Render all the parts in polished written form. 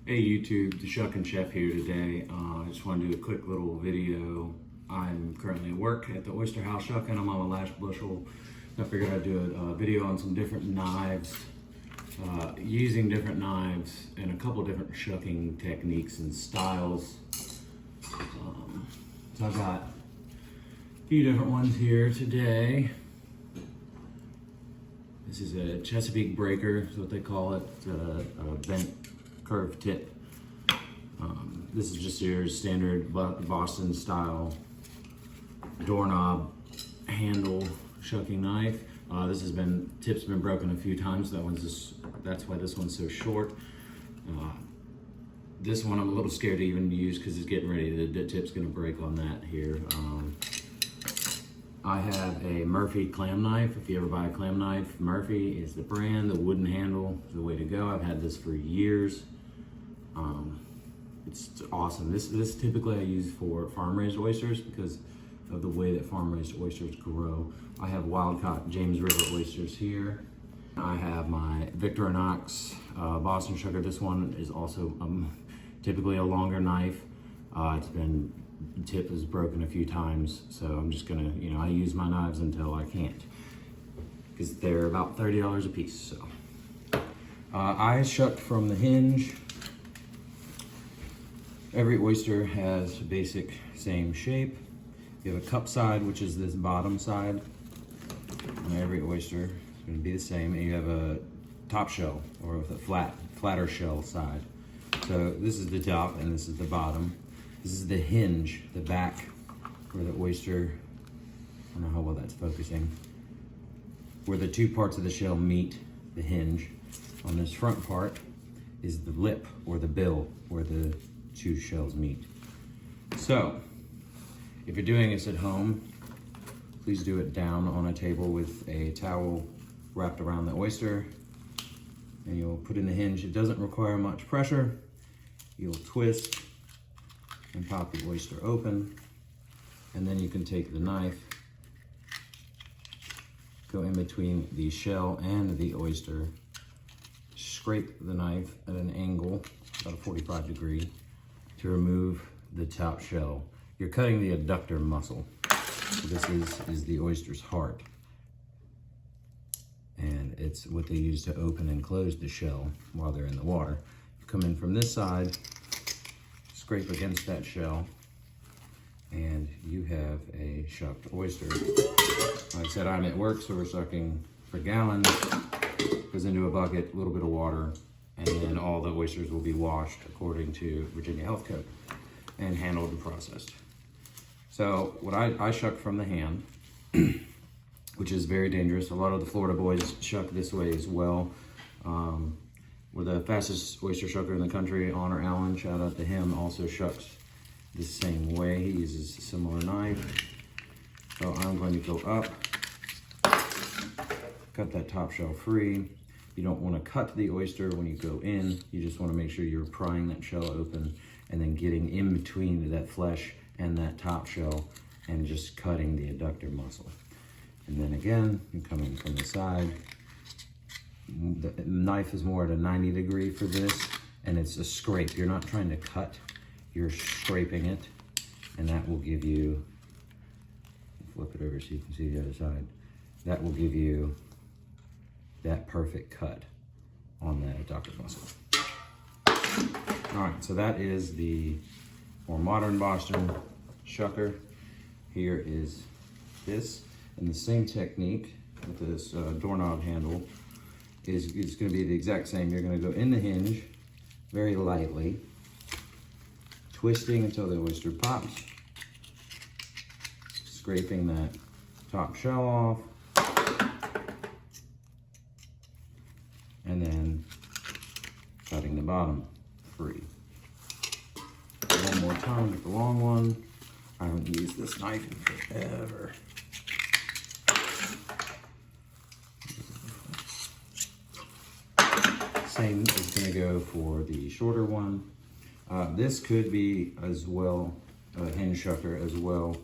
Hey YouTube, the Shucking Chef here today. I just want to do a quick little video. I'm currently at work at the Oyster House Shucking. I'm on my last bushel. I figured I'd do a video on some different knives, using different knives and a couple different shucking techniques and styles. So I've got a few different ones here today. This is a Chesapeake breaker, is what they call it. It's a bent curved tip. This is just your standard Boston style doorknob handle shucking knife. Tip's been broken a few times. That's why this one's so short. This one I'm a little scared to even use because it's getting ready. The tip's gonna break on that here. I have a Murphy clam knife. If you ever buy a clam knife, Murphy is the brand. The wooden handle is the way to go. I've had this for years. It's awesome. This typically I use for farm-raised oysters because of the way that farm-raised oysters grow. I have wild-caught James River oysters here. I have my Victorinox Boston Sugar. This one is also typically a longer knife. The tip is broken a few times, so I'm just gonna, I use my knives until I can't, because they're about $30 a piece. So I shuck from the hinge. Every oyster has a basic same shape. You have a cup side, which is this bottom side. On every oyster is going to be the same. And you have a top shell, or with a flatter shell side. So this is the top and this is the bottom. This is the hinge, the back, where the oyster, I don't know how well that's focusing, where the two parts of the shell meet the hinge. On this front part is the lip, or the bill, where the two shells meet. So, if you're doing this at home, please do it down on a table with a towel wrapped around the oyster, and you'll put in the hinge. It doesn't require much pressure. You'll twist and pop the oyster open, and then you can take the knife, go in between the shell and the oyster, scrape the knife at an angle, about a 45 degree, to remove the top shell. You're cutting the adductor muscle. So this is the oyster's heart. And it's what they use to open and close the shell while they're in the water. You come in from this side, scrape against that shell, and you have a shucked oyster. Like I said, I'm at work, so we're sucking per gallon. Goes into a bucket, a little bit of water, and then all the oysters will be washed according to Virginia Health Code and handled and processed. So what I shuck from the hand, which is very dangerous. A lot of the Florida boys shuck this way as well. We're the fastest oyster shucker in the country. Honor Allen, shout out to him, also shucks the same way. He uses a similar knife. So I'm going to go up, cut that top shell free. You don't want to cut the oyster when you go in. You just want to make sure you're prying that shell open and then getting in between that flesh and that top shell and just cutting the adductor muscle. And then again, you're coming from the side. The knife is more at a 90 degree for this, and it's a scrape. You're not trying to cut, you're scraping it, and that will give you, flip it over so you can see the other side. That will give you that perfect cut on that adductor muscle. All right, so that is the more modern Boston shucker. Here is this, and the same technique with this doorknob handle is going to be the exact same. You're going to go in the hinge very lightly, twisting until the oyster pops, scraping that top shell off, and then cutting the bottom free. One more time with the long one. I haven't used this knife in forever. Same is going to go for the shorter one. This could be as well a hinge shucker as well.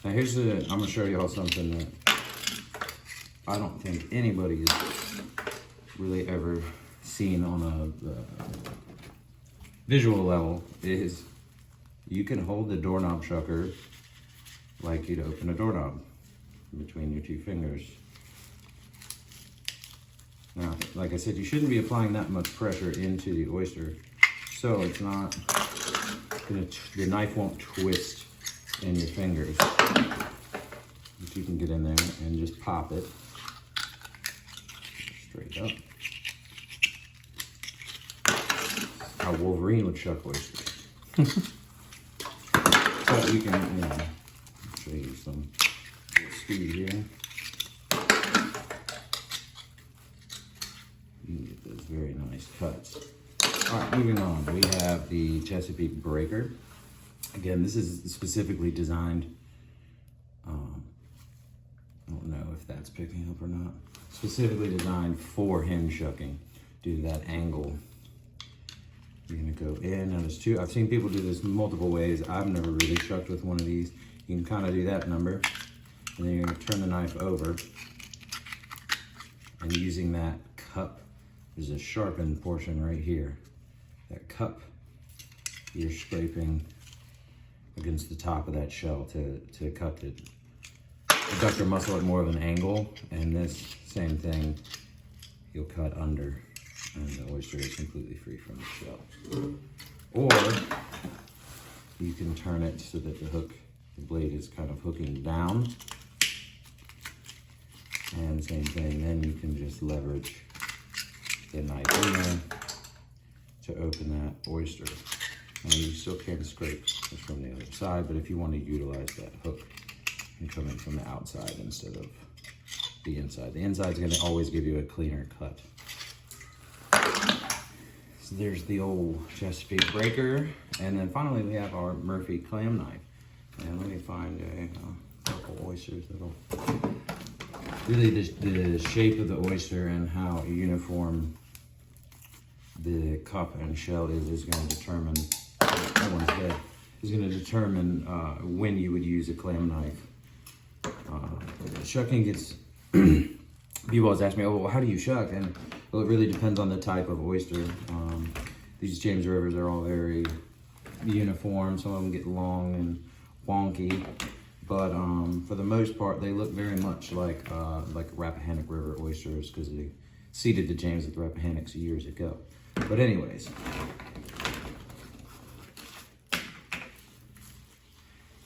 Now I'm going to show you all something that I don't think anybody has really ever seen on a visual level is you can hold the doorknob shucker like you'd open a doorknob between your two fingers. Now, like I said, you shouldn't be applying that much pressure into the oyster, so it's not the knife won't twist in your fingers. But you can get in there and just pop it straight up. How Wolverine would shuck oysters. But you can, you know, show you some speed here. You can get those very nice cuts. All right, moving on. We have the Chesapeake Breaker. Again, this is specifically designed, I don't know if that's picking up or not, specifically designed for hinge shucking due to that angle. You're gonna go in, and there's two, I've seen people do this multiple ways. I've never really shucked with one of these. You can kind of do that number, and then you're gonna turn the knife over, and using that cup, there's a sharpened portion right here. That cup, you're scraping against the top of that shell to cut the adductor muscle at more of an angle, and this same thing you'll cut under, and the oyster is completely free from the shell. Or you can turn it so that the blade is kind of hooking down, and same thing, then you can just leverage the knife in there to open that oyster. Now you still can scrape this from the other side, but if you want to utilize that hook and come in from the outside instead of the inside is going to always give you a cleaner cut. So there's the old Chesapeake Breaker, and then finally we have our Murphy clam knife. And let me find a couple oysters that'll really the shape of the oyster and how uniform the cup and shell is going to determine, that one's dead, is going to determine when you would use a clam knife. Shucking gets, people always ask me, oh, well, how do you shuck? And well, it really depends on the type of oyster. These James Rivers are all very uniform. Some of them get long and wonky, but for the most part, they look very much like Rappahannock River oysters because they seeded the James with Rappahannocks years ago. But anyways,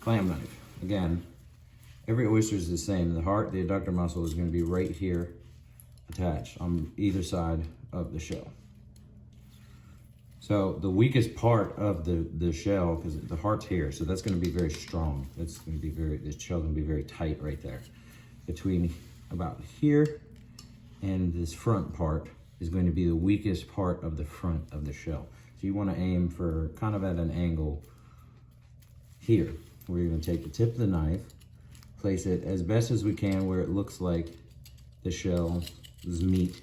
clam knife. Again, every oyster is the same. The heart, the adductor muscle is going to be right here attached on either side of the shell. So the weakest part of the shell, because the heart's here, so that's going to be very strong. That's going to be the shell's going to be very tight right there. Between about here and this front part is going to be the weakest part of the front of the shell. So you want to aim for kind of at an angle here, where you're going to take the tip of the knife, place it as best as we can where it looks like the shells meet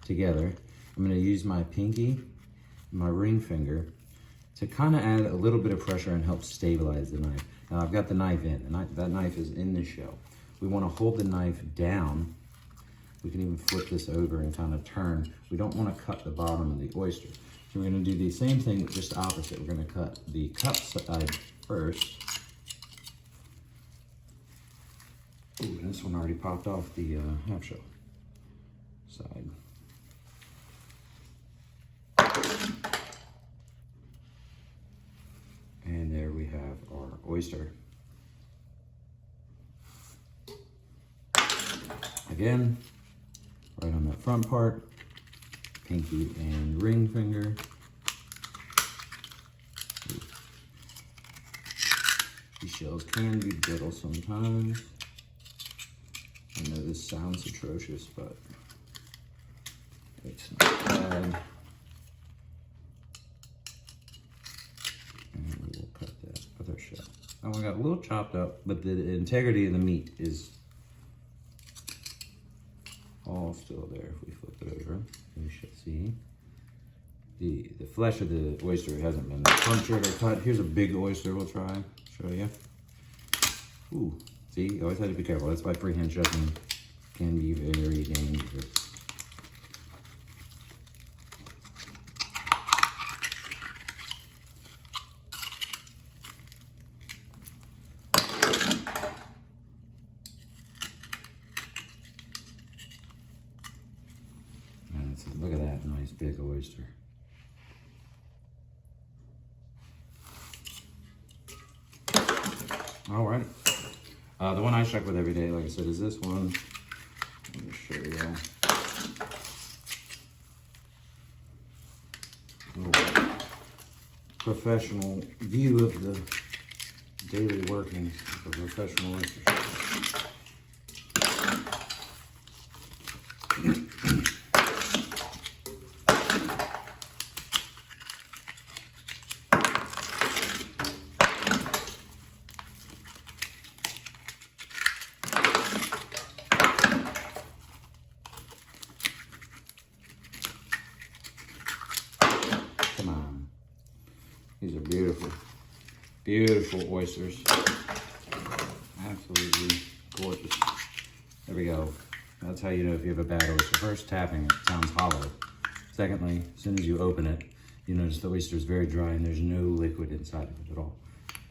together. I'm going to use my pinky, my ring finger, to kind of add a little bit of pressure and help stabilize the knife. Now I've got the knife in, and that knife is in the shell. We want to hold the knife down. We can even flip this over and kind of turn. We don't want to cut the bottom of the oyster. So we're going to do the same thing, but just opposite. We're going to cut the cup side first. Ooh, this one already popped off the half shell side. And there we have our oyster. Again, right on that front part, pinky and ring finger. These shells can be brittle sometimes. I know this sounds atrocious, but it's not bad. And we will cut that other shell. And we got a little chopped up, but the integrity of the meat is all still there. If we flip it over, we should see the flesh of the oyster hasn't been punctured or cut. Here's a big oyster. We'll try show you. Ooh, see, you always have to be careful. That's why freehand shucking can be very dangerous. Look at that nice big oyster. All right. The one I shuck with every day, like I said, is this one. Let me show you all. Professional view of the daily workings of a professional oyster shucker. Come on. These are beautiful, beautiful oysters. Absolutely gorgeous. There we go. That's how you know if you have a bad oyster. First, tapping it sounds hollow. Secondly, as soon as you open it, you notice the oyster is very dry and there's no liquid inside of it at all.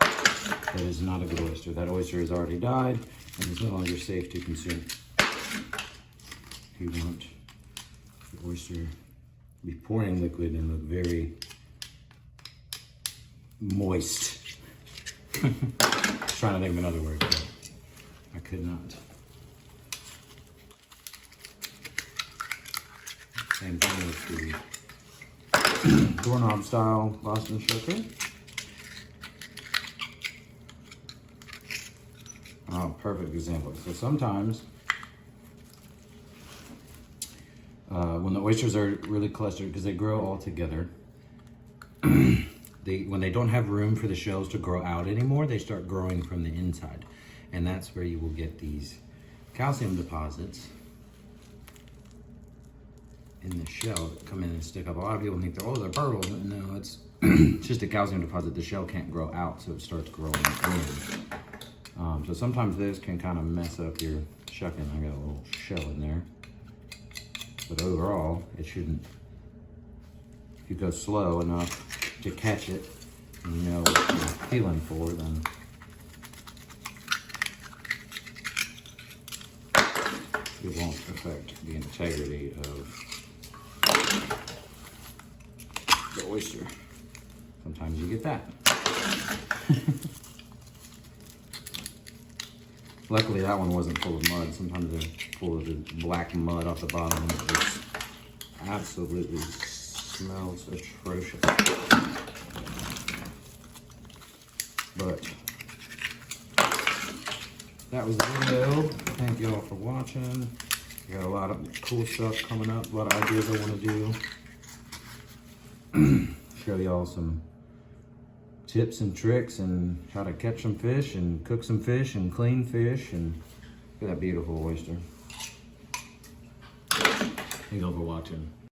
That is not a good oyster. That oyster has already died and is no longer safe to consume. You want the oyster to be pouring liquid and look very moist. Trying to think of another word, but I could not. Same thing with the doorknob style Boston Shucker. Oh, perfect example. So sometimes when the oysters are really clustered, because they grow all together, when they don't have room for the shells to grow out anymore, they start growing from the inside. And that's where you will get these calcium deposits in the shell that come in and stick up. A lot of people think they're pearls. No, it's just a calcium deposit. The shell can't grow out, so it starts growing in. So sometimes this can kind of mess up your shucking. I got a little shell in there. But overall, it shouldn't. If you go slow enough to catch it and you know what you're feeling for, then it won't affect the integrity of the oyster. Sometimes you get that. Luckily that one wasn't full of mud. Sometimes they're full of the black mud off the bottom and it just absolutely smells atrocious. But that was the video. Thank you all for watching. I got a lot of cool stuff coming up, a lot of ideas I want to do. Show y'all some tips and tricks and how to catch some fish and cook some fish and clean fish, and look at that beautiful oyster. Thank you all for watching.